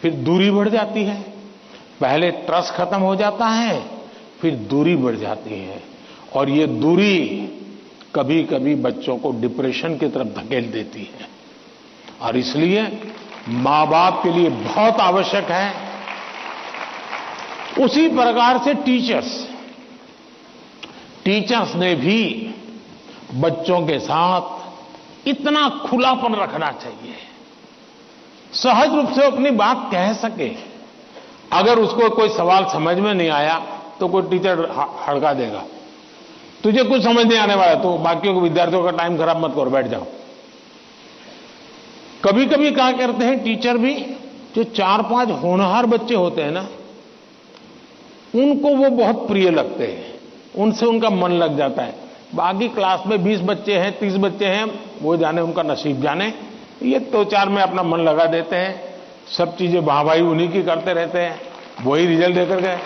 फिर दूरी बढ़ जाती है। पहले ट्रस्ट खत्म हो जाता है, फिर दूरी बढ़ जाती है, और ये दूरी कभी कभी बच्चों को डिप्रेशन की तरफ धकेल देती है। और इसलिए मां बाप के लिए बहुत आवश्यक है, उसी प्रकार से टीचर्स ने भी बच्चों के साथ इतना खुलापन रखना चाहिए, सहज रूप से अपनी बात कह सके। अगर उसको कोई सवाल समझ में नहीं आया तो कोई टीचर हड़का देगा, तुझे कुछ समझ नहीं आने वाला तो बाकियों को, विद्यार्थियों का टाइम खराब मत करो, बैठ जाओ। कभी कभी क्या करते हैं टीचर भी, जो 4-5 होनहार बच्चे होते हैं ना, उनको वो बहुत प्रिय लगते हैं, उनसे उनका मन लग जाता है। बाकी क्लास में 20 बच्चे हैं, 30 बच्चे हैं, वो जाने उनका नसीब जाने, ये 2-4 में अपना मन लगा देते हैं, सब चीजें वाहवाही उन्हीं की करते रहते हैं, वही रिजल्ट देकर गए।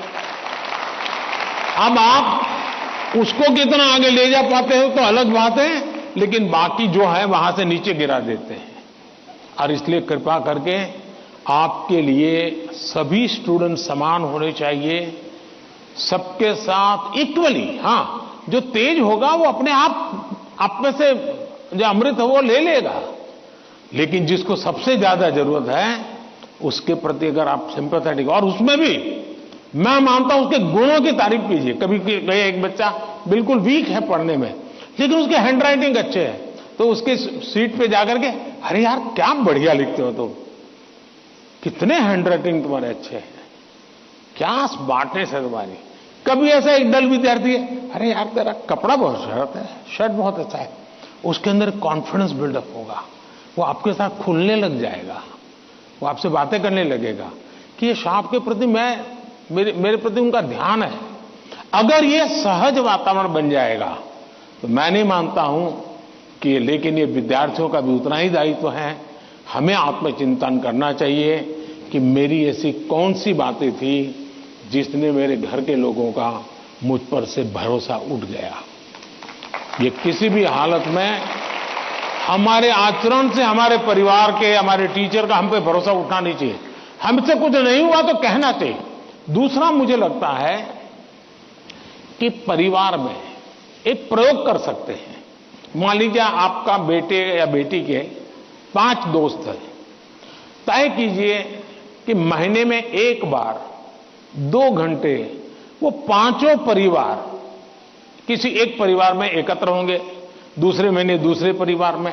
अब आप उसको कितना आगे ले जा पाते हो तो अलग बात है, लेकिन बाकी जो है वहां से नीचे गिरा देते हैं। और इसलिए कृपा करके आपके लिए सभी स्टूडेंट समान होने चाहिए, सबके साथ इक्वली। हां, जो तेज होगा वो अपने आप में से जो अमृत है वो ले लेगा, लेकिन जिसको सबसे ज्यादा जरूरत है उसके प्रति अगर आप सिंपैथेटिक, और उसमें भी मैं मानता हूं उसके गुणों की तारीफ कीजिए। कभी एक बच्चा बिल्कुल वीक है पढ़ने में, लेकिन उसके हैंड राइटिंग अच्छे है, तो उसके सीट पे जाकर के, अरे यार क्या बढ़िया लिखते हो तुम, कितने हैंड राइटिंग तुम्हारे अच्छे हैं, क्या स्मार्टनेस है तुम्हारी। कभी ऐसा एक डल विद्यार्थी है, अरे यार तेरा कपड़ा बहुत शर्ट बहुत अच्छा है, उसके अंदर कॉन्फिडेंस बिल्डअप होगा, वो आपके साथ खुलने लग जाएगा, वो आपसे बातें करने लगेगा कि ये साहब के प्रति मेरे प्रति उनका ध्यान है। अगर ये सहज वातावरण बन जाएगा तो मैं नहीं मानता हूं कि, लेकिन ये विद्यार्थियों का भी उतना ही दायित्व है, हमें आत्मचिंतन करना चाहिए कि मेरी ऐसी कौन सी बातें थी जिसने मेरे घर के लोगों का मुझ पर से भरोसा उठ गया। ये किसी भी हालत में हमारे आचरण से हमारे परिवार के, हमारे टीचर का हम पे भरोसा उठना नहीं चाहिए। हमसे कुछ नहीं हुआ तो कहना चाहिए। दूसरा, मुझे लगता है कि परिवार में एक प्रयोग कर सकते हैं। मान लीजिए आपका बेटे या बेटी के 5 दोस्त हैं, तय कीजिए कि महीने में एक बार 2 घंटे वो पांचों परिवार किसी एक परिवार में एकत्र होंगे, दूसरे महीने दूसरे परिवार में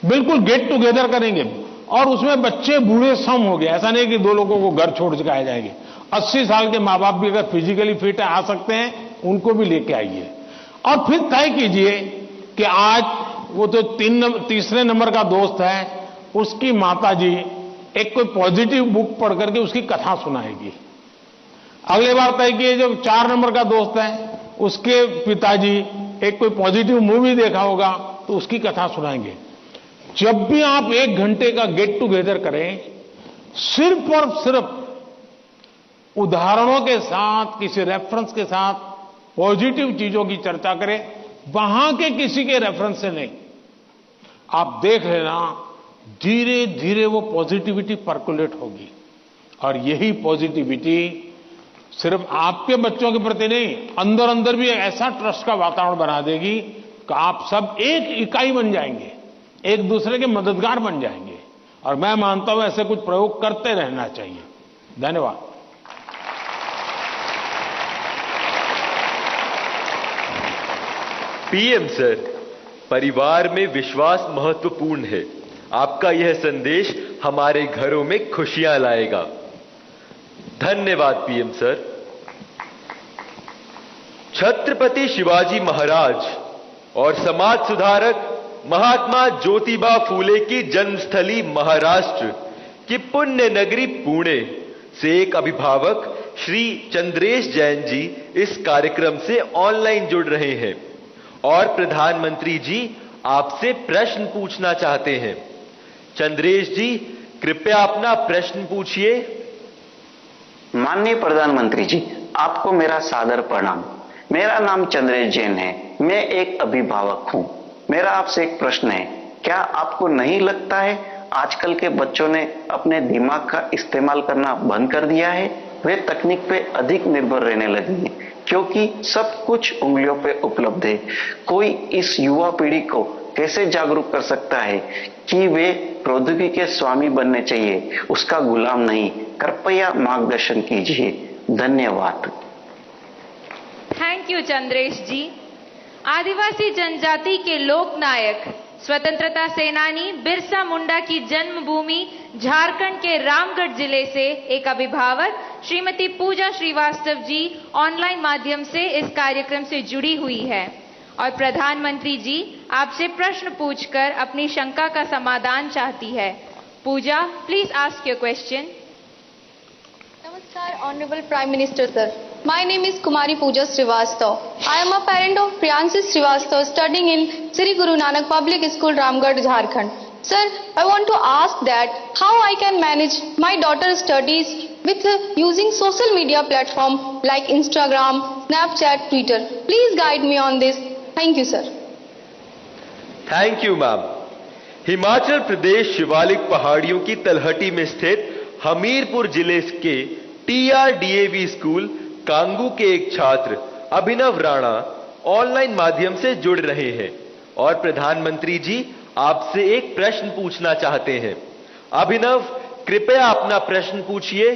बिल्कुल गेट टुगेदर करेंगे, और उसमें बच्चे बूढ़े सम हो गए। ऐसा नहीं कि 2 लोगों को घर छोड़ के आ जाएंगे। 80 साल के माँ बाप भी अगर फिजिकली फिट है, आ सकते हैं, उनको भी लेके आइए। और फिर तय कीजिए कि आज वो तो तीसरे नंबर का दोस्त है, उसकी माताजी एक कोई पॉजिटिव बुक पढ़ करके उसकी कथा सुनाएगी। अगले बार तय किए जो 4 नंबर का दोस्त है, उसके पिताजी एक कोई पॉजिटिव मूवी देखा होगा तो उसकी कथा सुनाएंगे। जब भी आप 1 घंटे का गेट टुगेदर करें, सिर्फ और सिर्फ उदाहरणों के साथ, किसी रेफरेंस के साथ पॉजिटिव चीजों की चर्चा करें, वहां के किसी के रेफरेंस से नहीं। आप देख लेना, धीरे धीरे वो पॉजिटिविटी पर्कुलेट होगी, और यही पॉजिटिविटी सिर्फ आपके बच्चों के प्रति नहीं, अंदर अंदर भी ऐसा ट्रस्ट का वातावरण बना देगी कि आप सब एक इकाई बन जाएंगे, एक दूसरे के मददगार बन जाएंगे। और मैं मानता हूं ऐसे कुछ प्रयोग करते रहना चाहिए। धन्यवाद। पीएम सर, परिवार में विश्वास महत्वपूर्ण है। आपका यह संदेश हमारे घरों में खुशियां लाएगा। धन्यवाद पीएम सर। छत्रपति शिवाजी महाराज और समाज सुधारक महात्मा ज्योतिबा फूले की जन्मस्थली महाराष्ट्र की पुण्य नगरी पुणे से एक अभिभावक श्री चंद्रेश जैन जी इस कार्यक्रम से ऑनलाइन जुड़ रहे हैं और प्रधानमंत्री जी आपसे प्रश्न पूछना चाहते हैं। चंद्रेश जी, कृपया अपना प्रश्न पूछिए। माननीय प्रधानमंत्री जी, आपको मेरा सादर प्रणाम। मेरा नाम चंद्रेश जैन है, मैं एक अभिभावक हूं। मेरा आपसे एक प्रश्न है, क्या आपको नहीं लगता है आजकल के बच्चों ने अपने दिमाग का इस्तेमाल करना बंद कर दिया है। वे तकनीक पे अधिक निर्भर रहने लगे हैं क्योंकि सब कुछ उंगलियों पे उपलब्ध है। कोई इस युवा पीढ़ी को कैसे जागरूक कर सकता है कि वे प्रौद्योगिकी के स्वामी बनने चाहिए, उसका गुलाम नहीं। कृपया मार्गदर्शन कीजिए। धन्यवाद। थैंक यू चंद्रेश जी। आदिवासी जनजाति के लोक नायक, स्वतंत्रता सेनानी बिरसा मुंडा की जन्मभूमि झारखंड के रामगढ़ जिले से एक अभिभावक श्रीमती पूजा श्रीवास्तव जी ऑनलाइन माध्यम से इस कार्यक्रम से जुड़ी हुई है और प्रधानमंत्री जी आपसे प्रश्न पूछकर अपनी शंका का समाधान चाहती है। Pooja, please ask your question. Namaskar, Honorable Prime Minister Sir. My name is Kumari Pooja Srivastav. I am a parent of Priyanshi Srivastav studying in Sri Guru Nanak Public School, Ramgarh, Jharkhand. Sir, I want to ask that how I can manage my daughter's studies with using social media platform like Instagram, Snapchat, Twitter. Please guide me on this. Thank you, sir. Thank you ma'am. Himachal Pradesh Shivalik पहाड़ियों की तलहटी में स्थित हमीरपुर जिले के TRDAV school Kangu के एक छात्र अभिनव राणा ऑनलाइन माध्यम से जुड़ रहे हैं और प्रधानमंत्री जी आपसे एक प्रश्न पूछना चाहते हैं। अभिनव, कृपया अपना प्रश्न पूछिए।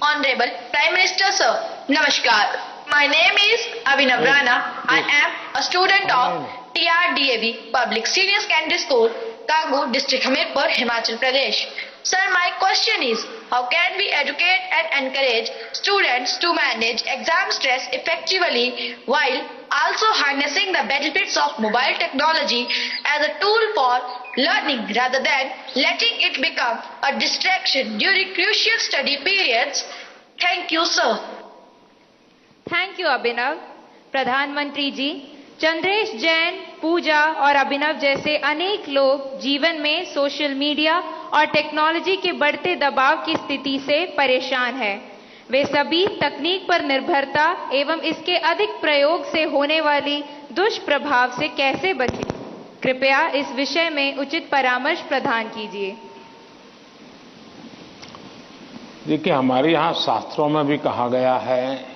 Honorable Prime Minister Sir, Namaskar. My name is Abhinav Rana. I am a student of TRDAV Public Senior Secondary School, Kangu District, Hamirpur, Himachal Pradesh. Sir, my question is, how can we educate and encourage students to manage exam stress effectively while also harnessing the benefits of mobile technology as a tool for learning rather than letting it become a distraction during crucial study periods? Thank you, sir. Thank you Abhinav. प्रधानमंत्री जी, चंद्रेश जैन, पूजा और अभिनव जैसे अनेक लोग जीवन में social media और technology के बढ़ते दबाव की स्थिति से परेशान हैं। वे सभी तकनीक पर निर्भरता एवं इसके अधिक प्रयोग से होने वाली दुष्प्रभाव से कैसे बचें? कृपया इस विषय में उचित परामर्श प्रदान कीजिए। देखिए, हमारे यहाँ शास्त्रों में भी कहा गया है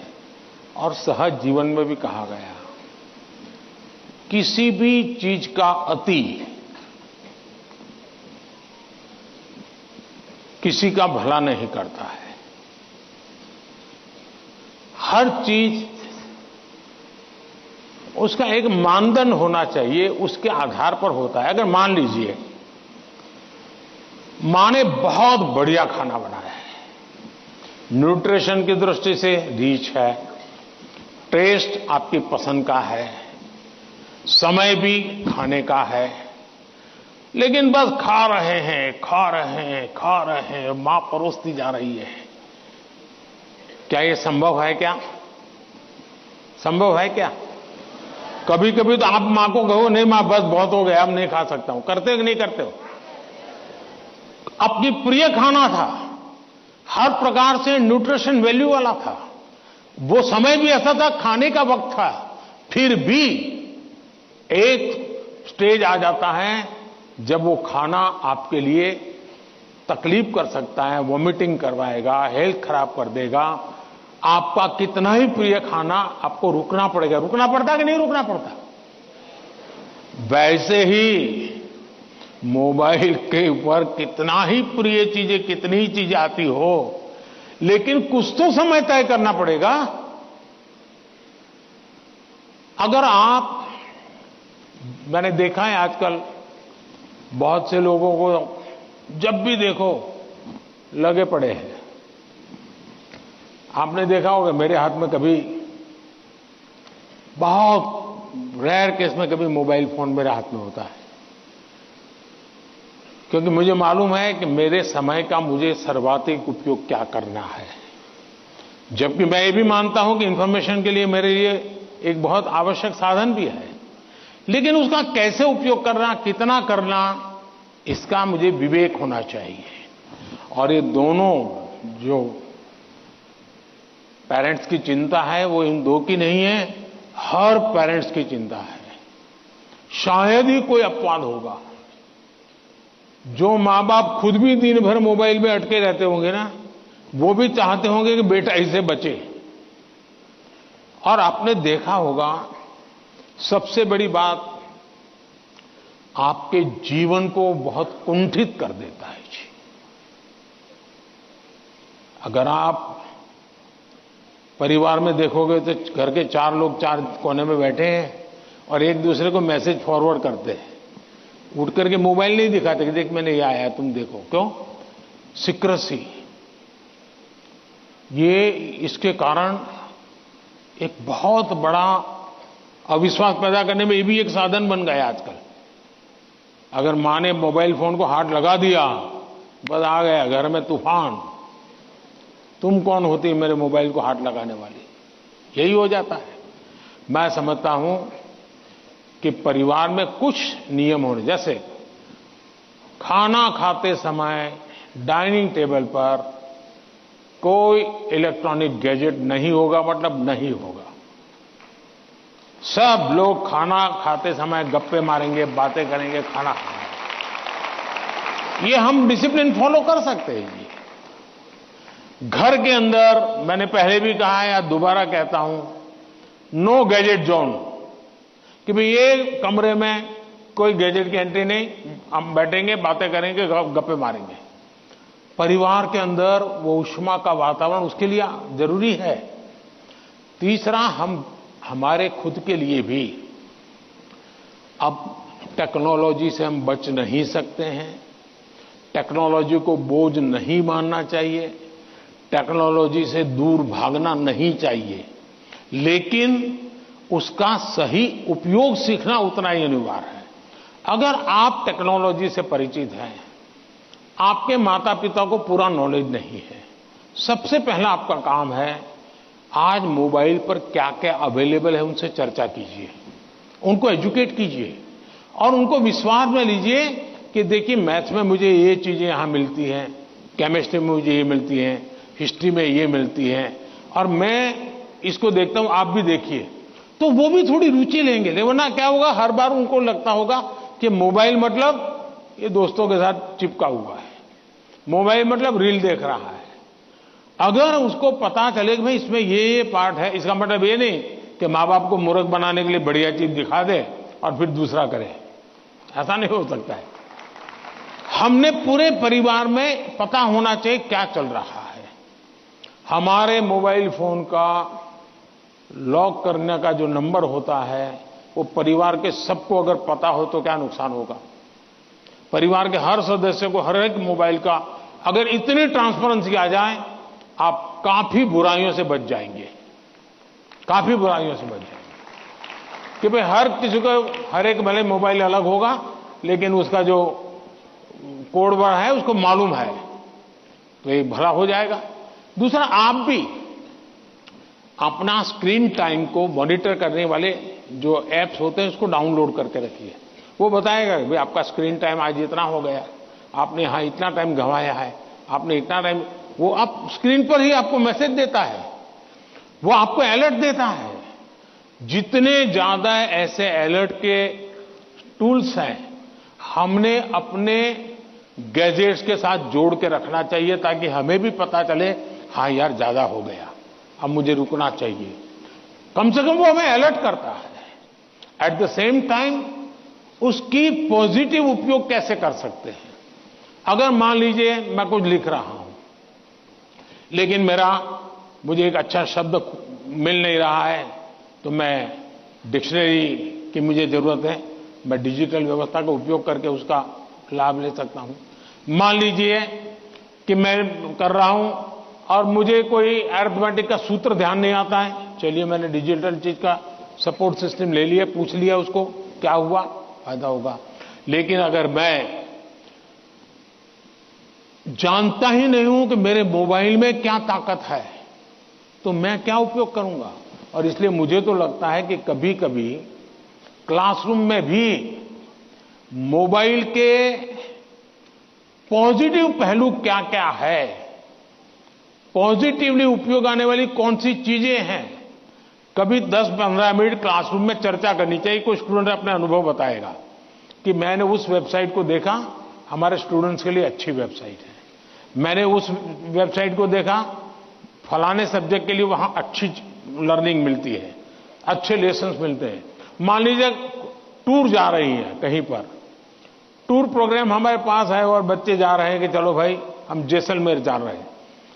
और सहज जीवन में भी कहा गया, किसी भी चीज का अति किसी का भला नहीं करता है। हर चीज उसका एक मानदंड होना चाहिए, उसके आधार पर होता है। अगर मान लीजिए मां ने बहुत बढ़िया खाना बनाया है, न्यूट्रिशन की दृष्टि से रिच है, टेस्ट आपकी पसंद का है, समय भी खाने का है, लेकिन बस खा रहे हैं, मां परोसती जा रही है। क्या ये संभव है? क्या संभव है? क्या कभी कभी तो आप मां को कहो, नहीं मां बस बहुत हो गया, अब नहीं खा सकता हूं, करते हो कि नहीं करते हो? अपनी प्रिय खाना था, हर प्रकार से न्यूट्रिशन वैल्यू वाला था, वो समय भी ऐसा था, खाने का वक्त था, फिर भी एक स्टेज आ जाता है जब वो खाना आपके लिए तकलीफ कर सकता है, वॉमिटिंग करवाएगा, हेल्थ खराब कर देगा। आपका कितना ही प्रिय खाना आपको रुकना पड़ेगा। रुकना पड़ता कि नहीं रुकना पड़ता? वैसे ही मोबाइल के ऊपर कितना ही प्रिय चीजें, कितनी ही चीजें आती हो, लेकिन कुछ तो समय तय करना पड़ेगा। अगर आप, मैंने देखा है आजकल बहुत से लोगों को जब भी देखो लगे पड़े हैं। आपने देखा होगा, मेरे हाथ में कभी, बहुत रेयर केस में कभी मोबाइल फोन मेरे हाथ में होता है, क्योंकि मुझे मालूम है कि मेरे समय का मुझे सर्वाधिक उपयोग क्या करना है। जबकि मैं ये भी मानता हूं कि इंफॉर्मेशन के लिए मेरे लिए एक बहुत आवश्यक साधन भी है, लेकिन उसका कैसे उपयोग करना, कितना करना, इसका मुझे विवेक होना चाहिए। और ये दोनों जो पेरेंट्स की चिंता है वो इन दो की नहीं है, हर पेरेंट्स की चिंता है। शायद ही कोई अपवाद होगा जो माँ बाप खुद भी दिन भर मोबाइल में अटके रहते होंगे ना, वो भी चाहते होंगे कि बेटा इससे बचे। और आपने देखा होगा, सबसे बड़ी बात, आपके जीवन को बहुत कुंठित कर देता है जी। अगर आप परिवार में देखोगे तो घर के 4 लोग 4 कोने में बैठे हैं और एक दूसरे को मैसेज फॉरवर्ड करते हैं, उठ करके मोबाइल नहीं दिखाते कि देख मैंने ये आया तुम देखो। क्यों? सीक्रेसी। ये इसके कारण एक बहुत बड़ा अविश्वास पैदा करने में ये भी एक साधन बन गया आजकल। अगर मां ने मोबाइल फोन को हाथ लगा दिया, बस आ गया घर में तूफान। तुम कौन होती मेरे मोबाइल को हाथ लगाने वाली? यही हो जाता है। मैं समझता हूं कि परिवार में कुछ नियम होने, जैसे खाना खाते समय डाइनिंग टेबल पर कोई इलेक्ट्रॉनिक गैजेट नहीं होगा, मतलब नहीं होगा। सब लोग खाना खाते समय गप्पे मारेंगे, बातें करेंगे, खाना खाएंगे। ये हम डिसिप्लिन फॉलो कर सकते हैं जी। घर के अंदर मैंने पहले भी कहा है या दोबारा कहता हूं, नो गैजेट जोन, कि भाई ये कमरे में कोई गैजेट की एंट्री नहीं, हम बैठेंगे, बातें करेंगे, गप्पे मारेंगे। परिवार के अंदर वो ऊष्मा का वातावरण उसके लिए जरूरी है। तीसरा, हम हमारे खुद के लिए भी अब टेक्नोलॉजी से हम बच नहीं सकते हैं। टेक्नोलॉजी को बोझ नहीं मानना चाहिए, टेक्नोलॉजी से दूर भागना नहीं चाहिए, लेकिन उसका सही उपयोग सीखना उतना ही अनिवार्य है। अगर आप टेक्नोलॉजी से परिचित हैं, आपके माता पिता को पूरा नॉलेज नहीं है, सबसे पहला आपका काम है आज मोबाइल पर क्या क्या अवेलेबल है उनसे चर्चा कीजिए, उनको एजुकेट कीजिए और उनको विश्वास में लीजिए कि देखिए मैथ्स में मुझे ये चीजें यहां मिलती हैं, केमिस्ट्री में मुझे ये मिलती हैं, हिस्ट्री में ये मिलती हैं, और मैं इसको देखता हूं, आप भी देखिए। तो वो भी थोड़ी रुचि लेंगे। वरना क्या होगा, हर बार उनको लगता होगा कि मोबाइल मतलब ये दोस्तों के साथ चिपका हुआ है, मोबाइल मतलब रील देख रहा है। अगर उसको पता चले कि भाई इसमें ये पार्ट है, इसका मतलब ये नहीं कि माँ बाप को मूर्ख बनाने के लिए बढ़िया चीज दिखा दे और फिर दूसरा करे। ऐसा नहीं हो सकता है। हमने पूरे परिवार में पता होना चाहिए क्या चल रहा है। हमारे मोबाइल फोन का लॉक करने का जो नंबर होता है, वो परिवार के सबको अगर पता हो तो क्या नुकसान होगा। परिवार के हर सदस्य को हर एक मोबाइल का अगर इतनी ट्रांसपेरेंसी आ जाए, आप काफी बुराइयों से बच जाएंगे, काफी बुराइयों से बच जाएंगे। कि भाई हर किसी को हर एक भले मोबाइल अलग होगा, लेकिन उसका जो कोड वर्ड है उसको मालूम है, तो ये भला हो जाएगा। दूसरा, आप भी अपना स्क्रीन टाइम को मॉनिटर करने वाले जो एप्स होते हैं उसको डाउनलोड करके रखिए। वो बताएगा कि भाई आपका स्क्रीन टाइम आज इतना हो गया, आपने यहां इतना टाइम गंवाया है, आपने इतना टाइम, वो आप स्क्रीन पर ही आपको मैसेज देता है, वो आपको अलर्ट देता है। जितने ज्यादा ऐसे अलर्ट के टूल्स हैं, हमने अपने गैजेट्स के साथ जोड़ के रखना चाहिए, ताकि हमें भी पता चले, हाँ यार ज्यादा हो गया, अब मुझे रुकना चाहिए। कम से कम वो हमें अलर्ट करता है। एट द सेम टाइम उसकी पॉजिटिव उपयोग कैसे कर सकते हैं। अगर मान लीजिए मैं कुछ लिख रहा हूं, लेकिन मुझे एक अच्छा शब्द मिल नहीं रहा है, तो मैं डिक्शनरी की मुझे जरूरत है, मैं डिजिटल व्यवस्था का उपयोग करके उसका लाभ ले सकता हूं। मान लीजिए कि मैं कर रहा हूं और मुझे कोई अरिथमेटिक का सूत्र ध्यान नहीं आता है, चलिए मैंने डिजिटल चीज का सपोर्ट सिस्टम ले लिया, पूछ लिया उसको, क्या हुआ, फायदा होगा। लेकिन अगर मैं जानता ही नहीं हूं कि मेरे मोबाइल में क्या ताकत है, तो मैं क्या उपयोग करूंगा। और इसलिए मुझे तो लगता है कि कभी कभी क्लासरूम में भी मोबाइल के पॉजिटिव पहलू क्या क्या है, पॉजिटिवली उपयोग आने वाली कौन सी चीजें हैं, कभी 10-15 मिनट क्लासरूम में चर्चा करनी चाहिए। कोई स्टूडेंट अपने अनुभव बताएगा कि मैंने उस वेबसाइट को देखा, हमारे स्टूडेंट्स के लिए अच्छी वेबसाइट है। मैंने उस वेबसाइट को देखा, फलाने सब्जेक्ट के लिए वहां अच्छी लर्निंग मिलती है, अच्छे लेसन्स मिलते हैं। मान लीजिए टूर जा रही है कहीं पर, टूर प्रोग्राम हमारे पास है और बच्चे जा रहे हैं कि चलो भाई हम जैसलमेर जा रहे हैं।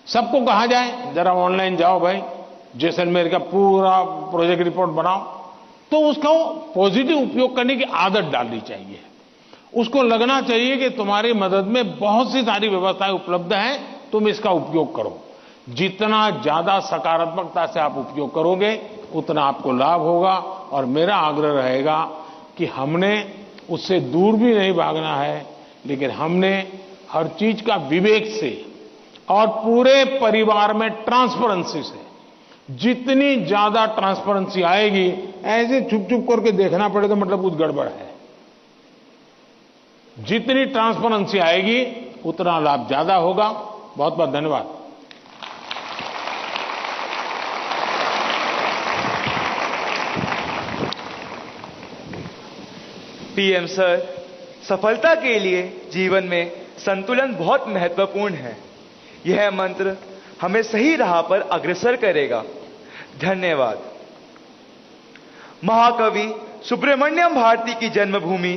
सबको कहा जाए जरा ऑनलाइन जाओ भाई, जैसलमेर का पूरा प्रोजेक्ट रिपोर्ट बनाओ, तो उसको पॉजिटिव उपयोग करने की आदत डालनी चाहिए। उसको लगना चाहिए कि तुम्हारी मदद में बहुत सी सारी व्यवस्थाएं उपलब्ध हैं, तुम इसका उपयोग करो। जितना ज्यादा सकारात्मकता से आप उपयोग करोगे उतना आपको लाभ होगा। और मेरा आग्रह रहेगा कि हमने उससे दूर भी नहीं भागना है, लेकिन हमने हर चीज का विवेक से और पूरे परिवार में ट्रांसपेरेंसी से, जितनी ज्यादा ट्रांसपेरेंसी आएगी, ऐसे छुप छुप करके देखना पड़ेगा मतलब कुछ गड़बड़ है। जितनी ट्रांसपेरेंसी आएगी उतना लाभ ज्यादा होगा। बहुत बहुत धन्यवाद। पीएम सर, सफलता के लिए जीवन में संतुलन बहुत महत्वपूर्ण है। यह मंत्र हमें सही राह पर अग्रसर करेगा। धन्यवाद। महाकवि सुब्रमण्यम भारती की जन्मभूमि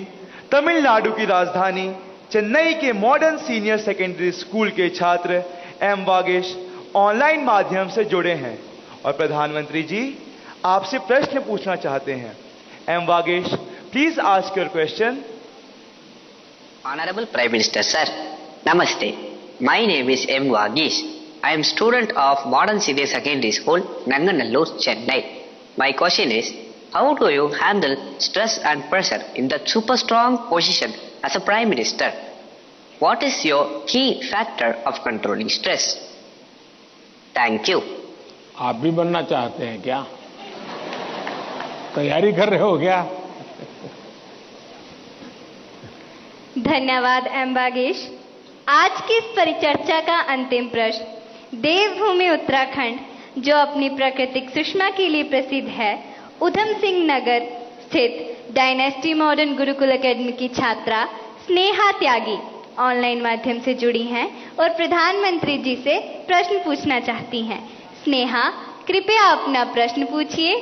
तमिलनाडु की राजधानी चेन्नई के मॉडर्न सीनियर सेकेंडरी स्कूल के छात्र एम वागेश ऑनलाइन माध्यम से जुड़े हैं और प्रधानमंत्री जी आपसे प्रश्न पूछना चाहते हैं। M Vagesh, please ask your question. Honorable Prime Minister Sir, Namaste. My name is M. Vagesh. I am student of Modern Senior Secondary School, Nanganallur, Chennai. My question is, how do you handle stress and pressure in the super strong position as a Prime Minister? What is your key factor of controlling stress? Thank you. आप भी बनना चाहते हैं क्या? तैयारी कर रहे हो क्या? धन्यवाद एम वागेश। आज की इस परिचर्चा का अंतिम प्रश्न देवभूमि उत्तराखंड, जो अपनी प्राकृतिक सुषमा के लिए प्रसिद्ध है, उधम सिंह नगर स्थित डायनेस्टी मॉडर्न गुरुकुल एकेडमी की छात्रा स्नेहा त्यागी ऑनलाइन माध्यम से जुड़ी हैं और प्रधानमंत्री जी से प्रश्न पूछना चाहती हैं। स्नेहा, कृपया अपना प्रश्न पूछिए।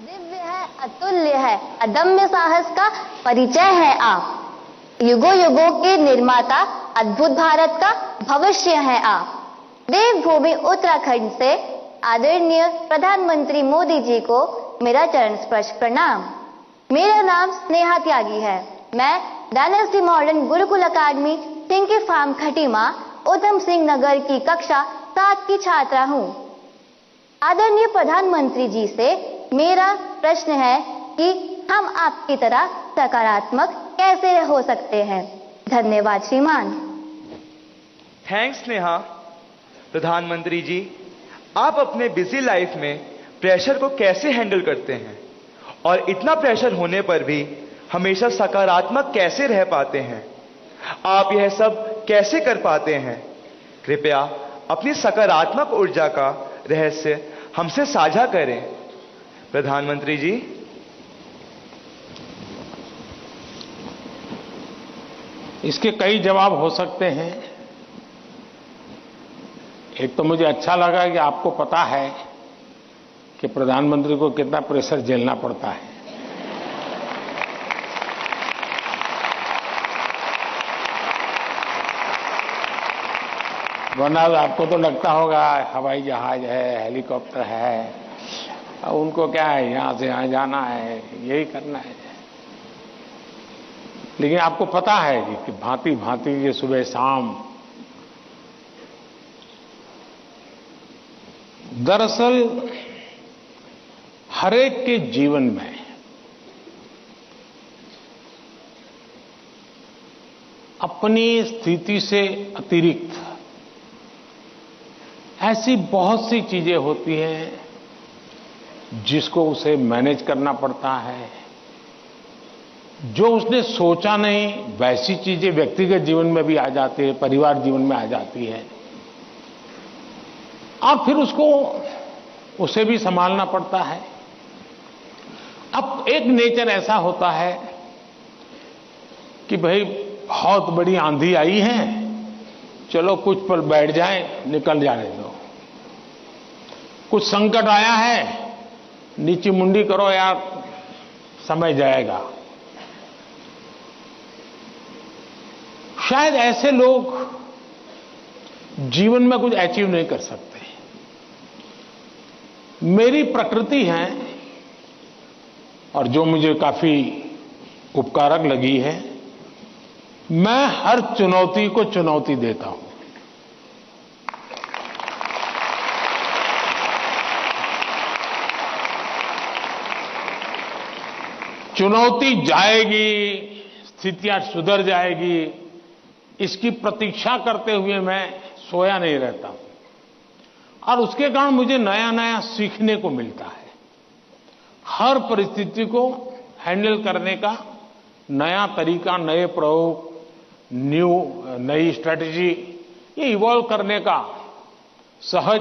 दिव्य है, अतुल्य है, अदम्य साहस का परिचय है आप। युगों युगों के निर्माता, अद्भुत भारत का भविष्य है आप। देवभूमि उत्तराखंड से आदरणीय प्रधानमंत्री मोदी जी को मेरा चरण स्पर्श प्रणाम। मेरा नाम स्नेहा त्यागी है। मैं डायनेस्टी मॉडर्न गुरुकुल अकादमी थिंकी फार्म खटीमा उधम सिंह नगर की कक्षा 7 की छात्रा हूँ। आदरणीय प्रधानमंत्री जी से मेरा प्रश्न है कि हम आपकी तरह सकारात्मक कैसे हो सकते हैं। धन्यवाद श्रीमान। थैंक्स स्नेहा। प्रधानमंत्री जी, आप अपने बिजी लाइफ में प्रेशर को कैसे हैंडल करते हैं और इतना प्रेशर होने पर भी हमेशा सकारात्मक कैसे रह पाते हैं? आप यह सब कैसे कर पाते हैं? कृपया अपनी सकारात्मक ऊर्जा का रहस्य हमसे साझा करें। प्रधानमंत्री जी। इसके कई जवाब हो सकते हैं। एक तो मुझे अच्छा लगा कि आपको पता है कि प्रधानमंत्री को कितना प्रेशर झेलना पड़ता है। वरना आपको तो लगता होगा हवाई जहाज है, हेलीकॉप्टर है, उनको क्या है, यहां से यहां जाना है, यही करना है। लेकिन आपको पता है कि भांति भांति के सुबह शाम, दरअसल हरेक के जीवन में अपनी स्थिति से अतिरिक्त ऐसी बहुत सी चीजें होती हैं जिसको उसे मैनेज करना पड़ता है। जो उसने सोचा नहीं वैसी चीजें व्यक्तिगत जीवन में भी आ जाती है, परिवार जीवन में आ जाती है, और फिर उसे भी संभालना पड़ता है। अब एक नेचर ऐसा होता है कि भाई बहुत बड़ी आंधी आई है, चलो कुछ पल बैठ जाए, निकल जाने दो। कुछ संकट आया है, नीची मुंडी करो यार, समय जाएगा। शायद ऐसे लोग जीवन में कुछ अचीव नहीं कर सकते। मेरी प्रकृति है और जो मुझे काफी उपकारक लगी है, मैं हर चुनौती को चुनौती देता हूं। चुनौती जाएगी, स्थितियां सुधर जाएगी, इसकी प्रतीक्षा करते हुए मैं सोया नहीं रहता और उसके कारण मुझे नया नया सीखने को मिलता है। हर परिस्थिति को हैंडल करने का नया तरीका, नए प्रयोग, नई स्ट्रेटजी, ये इवॉल्व करने का सहज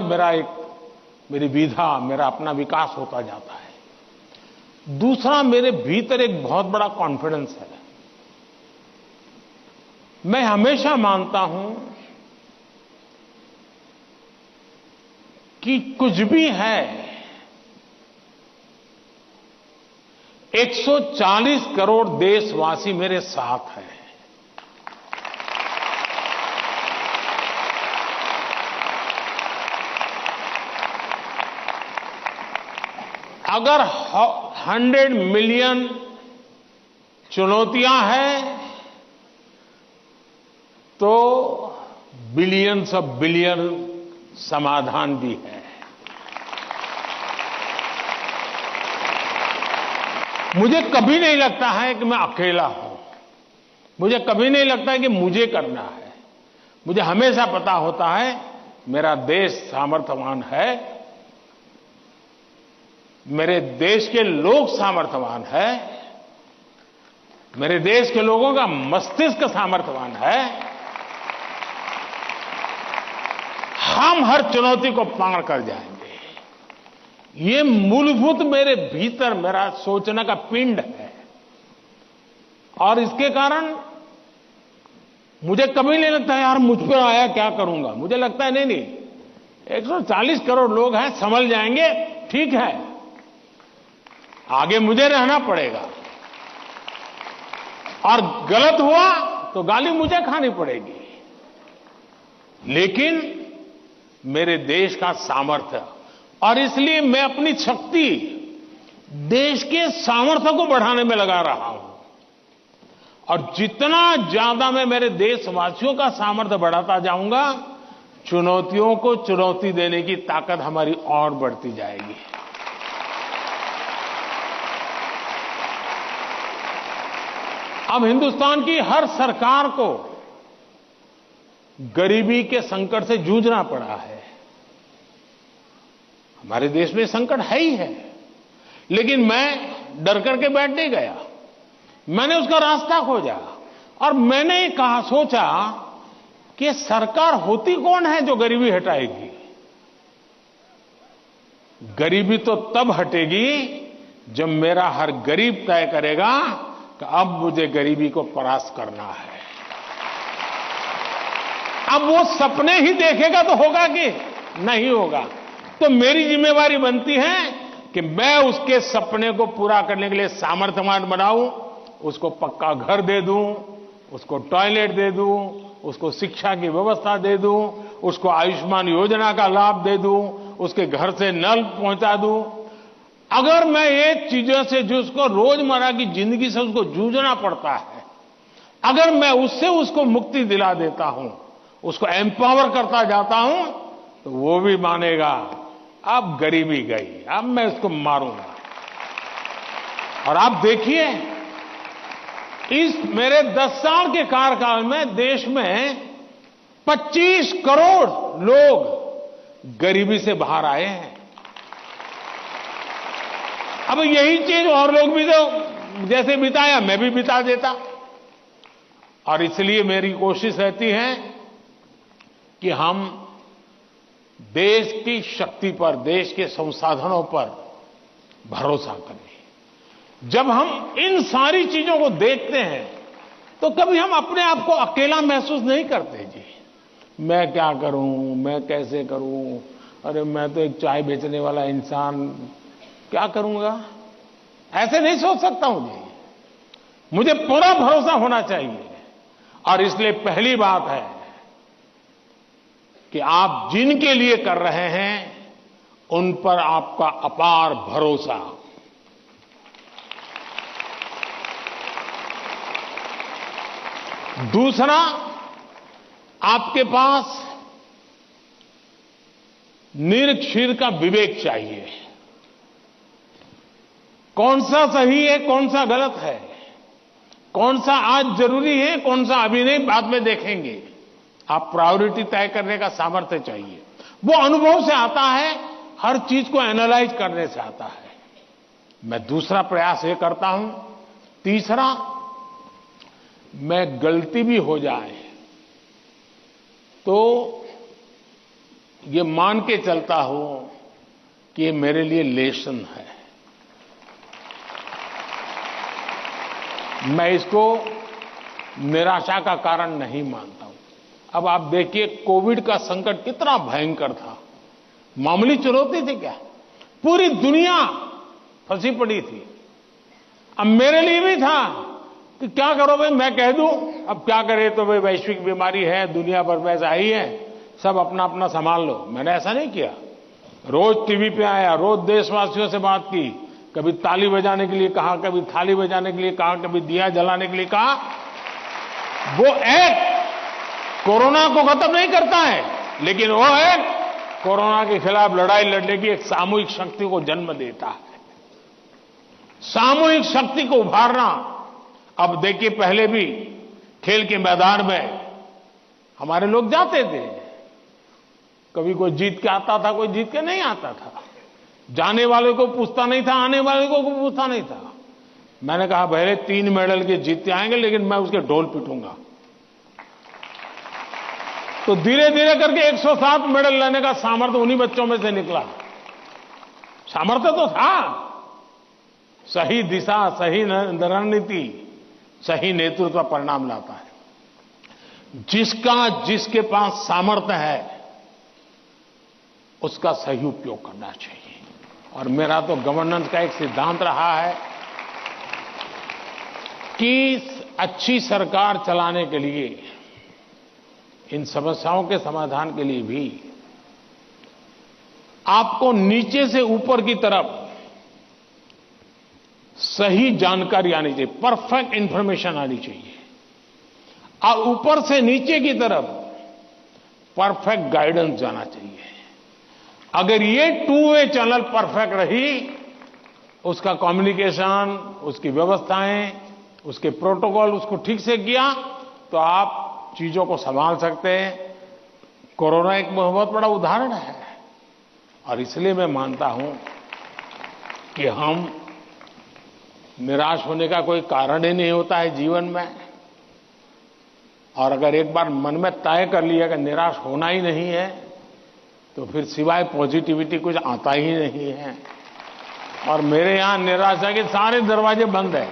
मेरी विधा, मेरा अपना विकास होता जाता है। दूसरा, मेरे भीतर एक बहुत बड़ा कॉन्फिडेंस है। मैं हमेशा मानता हूं कि कुछ भी है, 140 करोड़ देशवासी मेरे साथ हैं। अगर 100 मिलियन चुनौतियां हैं तो बिलियंस ऑफ बिलियन समाधान भी है। मुझे कभी नहीं लगता है कि मैं अकेला हूं। मुझे कभी नहीं लगता है कि मुझे करना है। मुझे हमेशा पता होता है मेरा देश सामर्थ्यवान है, मेरे देश के लोग सामर्थ्यवान है, मेरे देश के लोगों का मस्तिष्क सामर्थ्यवान है। हम हर चुनौती को पार कर जाएंगे। ये मूलभूत मेरे भीतर मेरा सोचने का पिंड है और इसके कारण मुझे कभी नहीं लगता यार मुझ पर आया क्या करूंगा। मुझे लगता है नहीं, 140 करोड़ लोग हैं, संभल जाएंगे, ठीक है, आगे मुझे रहना पड़ेगा और गलत हुआ तो गाली मुझे खानी पड़ेगी, लेकिन मेरे देश का सामर्थ्य, और इसलिए मैं अपनी शक्ति देश के सामर्थ्य को बढ़ाने में लगा रहा हूं। और जितना ज्यादा मैं मेरे देशवासियों का सामर्थ्य बढ़ाता जाऊंगा, चुनौतियों को चुनौती देने की ताकत हमारी और बढ़ती जाएगी। अब हिंदुस्तान की हर सरकार को गरीबी के संकट से जूझना पड़ा है। हमारे देश में संकट है ही है, लेकिन मैं डर करके बैठ नहीं गया। मैंने उसका रास्ता खोजा और मैंने सोचा कि सरकार होती कौन है जो गरीबी हटाएगी। गरीबी तो तब हटेगी जब मेरा हर गरीब तय करेगा कि अब मुझे गरीबी को परास्त करना है। अब वो सपने ही देखेगा तो होगा कि नहीं होगा। तो मेरी जिम्मेवारी बनती है कि मैं उसके सपने को पूरा करने के लिए सामर्थ्यवान बनाऊं, उसको पक्का घर दे दूं, उसको टॉयलेट दे दूं, उसको शिक्षा की व्यवस्था दे दूं, उसको आयुष्मान योजना का लाभ दे दूं, उसके घर से नल पहुंचा दूं। अगर मैं ये चीजों से जिसको रोजमर्रा की जिंदगी से उसको जूझना पड़ता है, अगर मैं उससे उसको मुक्ति दिला देता हूं, उसको एम्पावर करता जाता हूं, तो वो भी मानेगा अब गरीबी गई, अब मैं इसको मारूंगा। और आप देखिए, इस मेरे 10 साल के कार्यकाल में देश में 25 करोड़ लोग गरीबी से बाहर आए हैं। अब यही चीज और लोग भी तो जैसे बिताया मैं भी बिता देता। और इसलिए मेरी कोशिश रहती है कि हम देश की शक्ति पर, देश के संसाधनों पर भरोसा करें। जब हम इन सारी चीजों को देखते हैं तो कभी हम अपने आप को अकेला महसूस नहीं करते जी। मैं क्या करूं, मैं कैसे करूं, अरे मैं तो एक चाय बेचने वाला इंसान, क्या करूंगा, ऐसे नहीं सोच सकता हूं जी। मुझे पूरा भरोसा होना चाहिए। और इसलिए पहली बात है कि आप जिनके लिए कर रहे हैं उन पर आपका अपार भरोसा। दूसरा, आपके पास निरक्षीर का विवेक चाहिए। कौन सा सही है, कौन सा गलत है, कौन सा आज जरूरी है, कौन सा अभी नहीं, बाद में देखेंगे। आप प्रायोरिटी तय करने का सामर्थ्य चाहिए। वो अनुभव से आता है, हर चीज को एनालाइज करने से आता है। मैं दूसरा प्रयास ये करता हूं। तीसरा, मैं गलती भी हो जाए तो ये मान के चलता हूं कि ये मेरे लिए लेसन है। मैं इसको निराशा का कारण नहीं मानता हूं। अब आप देखिए, कोविड का संकट कितना भयंकर था। मामूली चुनौती थी क्या? पूरी दुनिया फंसी पड़ी थी। अब मेरे लिए भी था कि क्या करो भाई, मैं कह दूं, अब क्या करे, तो भाई वैश्विक बीमारी है, दुनिया भर में ऐसा ही है, सब अपना अपना संभाल लो। मैंने ऐसा नहीं किया। रोज टीवी पे आया, रोज देशवासियों से बात की, कभी ताली बजाने के लिए कहा, कभी थाली बजाने के लिए कहा, कभी दिया जलाने के लिए कहा। वो एक कोरोना को खत्म नहीं करता है, लेकिन वो एक कोरोना के खिलाफ लड़ाई लड़ने की एक सामूहिक शक्ति को जन्म देता है। सामूहिक शक्ति को उभारना। अब देखिए, पहले भी खेल के मैदान में हमारे लोग जाते थे, कभी कोई जीत के आता था, कोई जीत के नहीं आता था। जाने वाले को पूछता नहीं था, आने वाले को पूछता नहीं था। मैंने कहा पहले 3 मेडल के जीतते आएंगे, लेकिन मैं उसके ढोल पीटूंगा। तो धीरे धीरे करके 107 मेडल लेने का सामर्थ्य उन्हीं बच्चों में से निकला। सामर्थ्य तो था। सही दिशा, सही रणनीति, सही नेतृत्व परिणाम लाता है। जिसके पास सामर्थ्य है उसका सही उपयोग करना चाहिए। और मेरा तो गवर्नेंस का एक सिद्धांत रहा है कि अच्छी सरकार चलाने के लिए, इन समस्याओं के समाधान के लिए भी आपको नीचे से ऊपर की तरफ सही जानकारी आनी चाहिए, परफेक्ट इंफॉर्मेशन आनी चाहिए, और ऊपर से नीचे की तरफ परफेक्ट गाइडेंस जाना चाहिए। अगर ये 2 वे चैनल परफेक्ट रही, उसका कम्युनिकेशन, उसकी व्यवस्थाएं, उसके प्रोटोकॉल उसको ठीक से किया, तो आप चीजों को संभाल सकते हैं। कोरोना एक बहुत बड़ा उदाहरण है। और इसलिए मैं मानता हूं कि हम निराश होने का कोई कारण ही नहीं होता है जीवन में। और अगर एक बार मन में तय कर लिया कि निराश होना ही नहीं है, तो फिर सिवाय पॉजिटिविटी कुछ आता ही नहीं है। और मेरे यहां निराशा के सारे दरवाजे बंद हैं।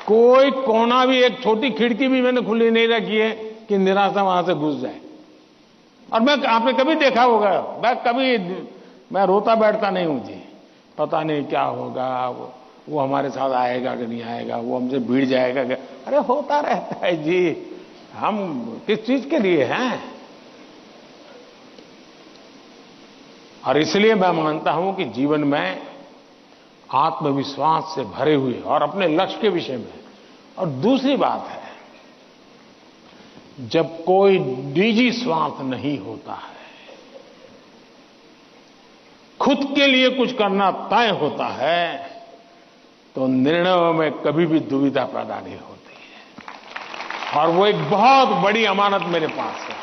कोई कोना भी, एक छोटी खिड़की भी मैंने खुली नहीं रखी है कि निराशा वहां से घुस जाए। और आपने कभी देखा होगा, मैं रोता बैठता नहीं हूं जी। पता नहीं क्या होगा, वो हमारे साथ आएगा कि नहीं आएगा, वो हमसे भिड़ जाएगा क्या। अरे होता रहता है जी। हम किस चीज के लिए हैं? और इसलिए मैं मानता हूं कि जीवन में आत्मविश्वास से भरे हुए और अपने लक्ष्य के विषय में। और दूसरी बात है, जब कोई निजी स्वार्थ नहीं होता है, खुद के लिए कुछ करना तय होता है, तो निर्णयों में कभी भी दुविधा पैदा नहीं होती है। और वो एक बहुत बड़ी अमानत मेरे पास है।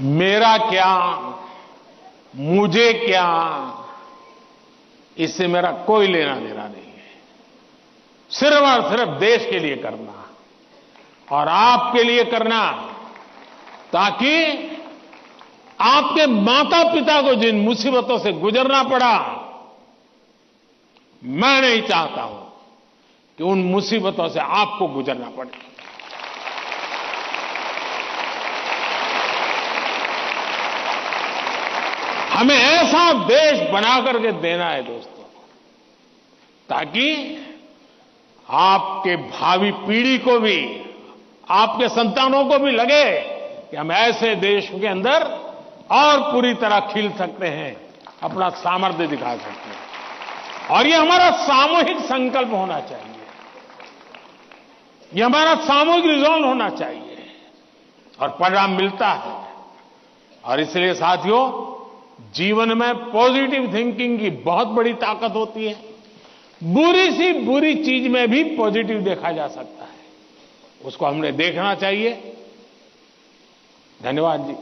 मेरा क्या, मुझे क्या, इससे मेरा कोई लेना देना नहीं है। सिर्फ और सिर्फ देश के लिए करना और आपके लिए करना, ताकि आपके माता पिता को जिन मुसीबतों से गुजरना पड़ा, मैं नहीं चाहता हूं कि उन मुसीबतों से आपको गुजरना पड़े। हमें ऐसा देश बना करके देना है दोस्तों, ताकि आपके भावी पीढ़ी को भी, आपके संतानों को भी लगे कि हम ऐसे देश के अंदर और पूरी तरह खिल सकते हैं, अपना सामर्थ्य दिखा सकते हैं। और ये हमारा सामूहिक संकल्प होना चाहिए, ये हमारा सामूहिक रिजॉल्व होना चाहिए, और परिणाम मिलता है। और इसलिए साथियों, जीवन में पॉजिटिव थिंकिंग की बहुत बड़ी ताकत होती है। बुरी सी बुरी चीज में भी पॉजिटिव देखा जा सकता है, उसको हमने देखना चाहिए। धन्यवाद जी।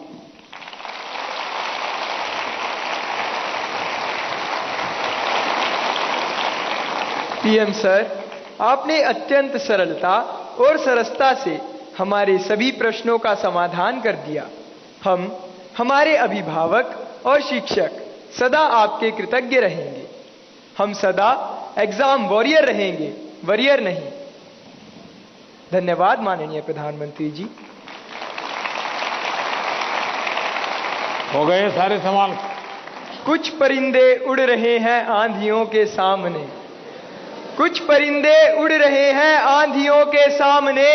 पीएम सर, आपने अत्यंत सरलता और सरसता से हमारे सभी प्रश्नों का समाधान कर दिया। हम, हमारे अभिभावक और शिक्षक सदा आपके कृतज्ञ रहेंगे। हम सदा एग्जाम वॉरियर रहेंगे, वरियर नहीं। धन्यवाद माननीय प्रधानमंत्री जी। हो गए सारे सवाल? कुछ परिंदे उड़ रहे हैं आंधियों के सामने, कुछ परिंदे उड़ रहे हैं आंधियों के सामने,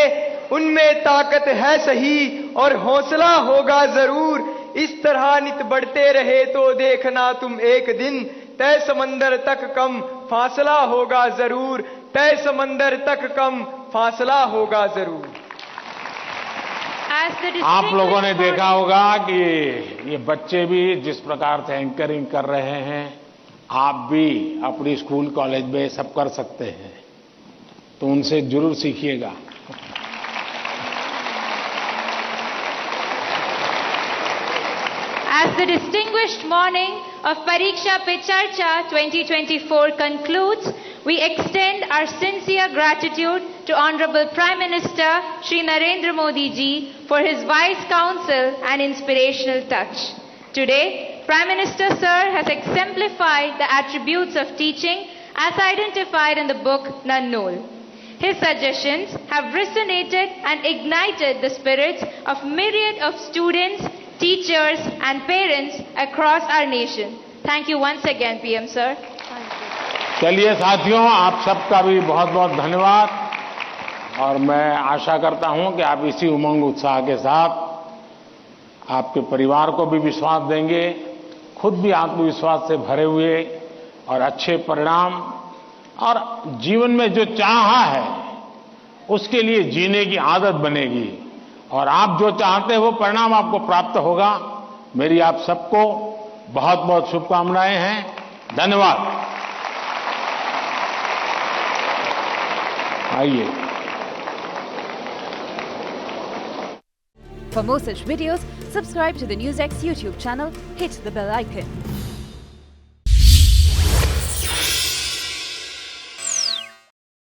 उनमें ताकत है सही और हौसला होगा जरूर। इस तरह नित बढ़ते रहे तो देखना तुम एक दिन, तय समंदर तक कम फासला होगा जरूर, तय समंदर तक कम फासला होगा जरूर। आप लोगों ने देखा होगा कि ये बच्चे भी जिस प्रकार से एंकरिंग कर रहे हैं, आप भी अपनी स्कूल कॉलेज में सब कर सकते हैं, तो उनसे जरूर सीखिएगा। As the distinguished morning of Pariksha Pe Charcha 2024 concludes, we extend our sincere gratitude to Honorable Prime Minister Shri Narendra Modi ji for his wise counsel and inspirational touch. Today, Prime Minister Sir has exemplified the attributes of teaching as identified in the book Nannul. His suggestions have resonated and ignited the spirits of myriad of students, teachers and parents across our nation. Thank you once again, PM Sir. चलिए साथियों, आप सबका भी बहुत बहुत धन्यवाद, और मैं आशा करता हूं कि आप इसी उमंग उत्साह के साथ आपके परिवार को भी विश्वास देंगे, खुद भी आत्मविश्वास से भरे हुए और अच्छे परिणाम, और जीवन में जो चाहा है उसके लिए जीने की आदत बनेगी, और आप जो चाहते हैं वो परिणाम आपको प्राप्त होगा। मेरी आप सबको बहुत बहुत शुभकामनाएं हैं। धन्यवाद। आइए। For more such videos, subscribe to the NewsX YouTube channel, hit the bell icon.